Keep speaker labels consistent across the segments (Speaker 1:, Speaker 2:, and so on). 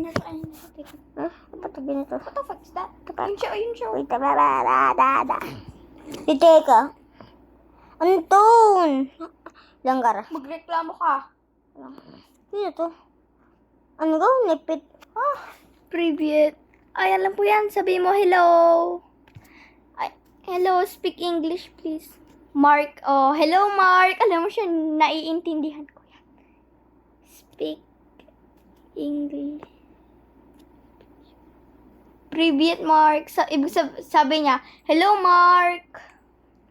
Speaker 1: Ayun na siya, ayun na siya. Teka.
Speaker 2: Ba't ganito?
Speaker 1: What the fuck is that? Ayun siya, ayun siya.
Speaker 2: Wait, Teka. Anton! Langgar.
Speaker 1: Magreklamo ka.
Speaker 2: Sino to? Ano ko? Nipit.
Speaker 1: Privyet. Ay, alam po yan. Sabi mo, hello. Ay, hello, speak English, please. Mark. Oh, hello, Mark. Alam mo siya, naiintindihan ko yan. Speak English. Privyet, Mark. Sabi niya, hello, Mark.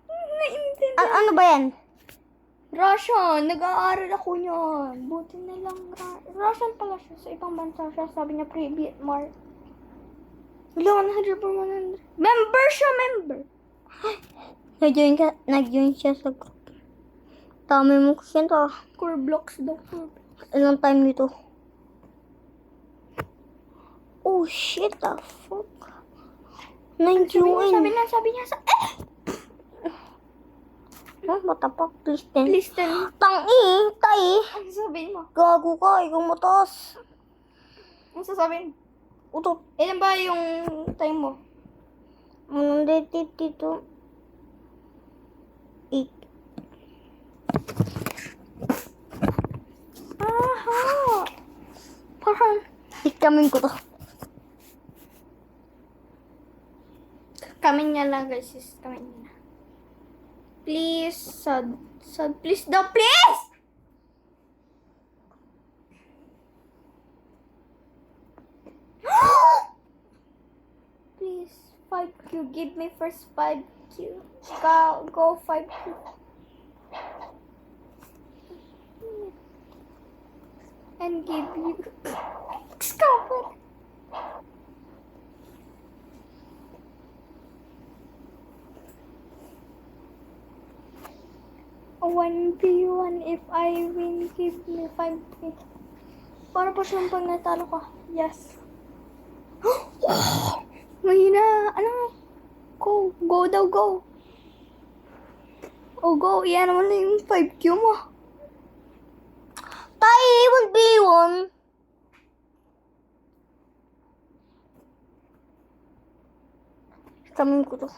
Speaker 1: Naiintindihan.
Speaker 2: Ano ba yan?
Speaker 1: Russian, nag-aaral ako niyan. Buti na lang. Russian pala siya. Sa ibang bansa siya. Sabi niya, Privyet, Mark. Hello, 100 per 100. Member siya, member.
Speaker 2: Nag-join siya sa group. Dami mo kasi to.
Speaker 1: Core blocks daw.
Speaker 2: Ilang time nito? Oh, shit, the fuck? Nag-join.
Speaker 1: Sabi niya.
Speaker 2: What the fuck? Please, ten.
Speaker 1: Please tell me.
Speaker 2: Tay.
Speaker 1: Ano sasabihin mo?
Speaker 2: Gago ka, ikaw matas.
Speaker 1: Ano sasabihin?
Speaker 2: Utot.
Speaker 1: Ilan ba yung time mo?
Speaker 2: Dito. 8.
Speaker 1: Aha! Parang,
Speaker 2: Ikamin ko to.
Speaker 1: kami niya lang guys. Kami niya. Please, sad, please daw, please! Please, 5Q. Give me first 5Q. Go 5Q. And give you. Stop it. A 1v1 if I win, give me 5K. Para po siyang pag natalo ka. Yes. Mahina. Ano? Go daw, go. Oh, go. Iyan mo na yung 5Q mo.
Speaker 2: Tay, 1v1. Ikamin ko to.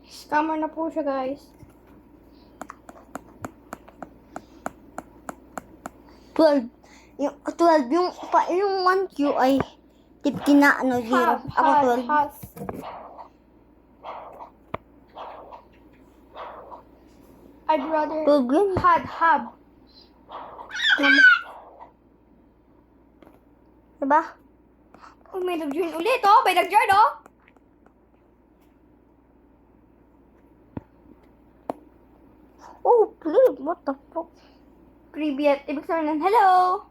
Speaker 1: Scammer na po siya, guys.
Speaker 2: 12. Yung 12, yung 1Q ay 15 na 0. Ako 12.
Speaker 1: Has. I'd rather
Speaker 2: 12 yun.
Speaker 1: have.
Speaker 2: Diba?
Speaker 1: Oh, may nag-join ulit, oh. May nag-join, oh.
Speaker 2: Oh, please, what the fuck?
Speaker 1: Privyet. Ibig sabihin nun, hello.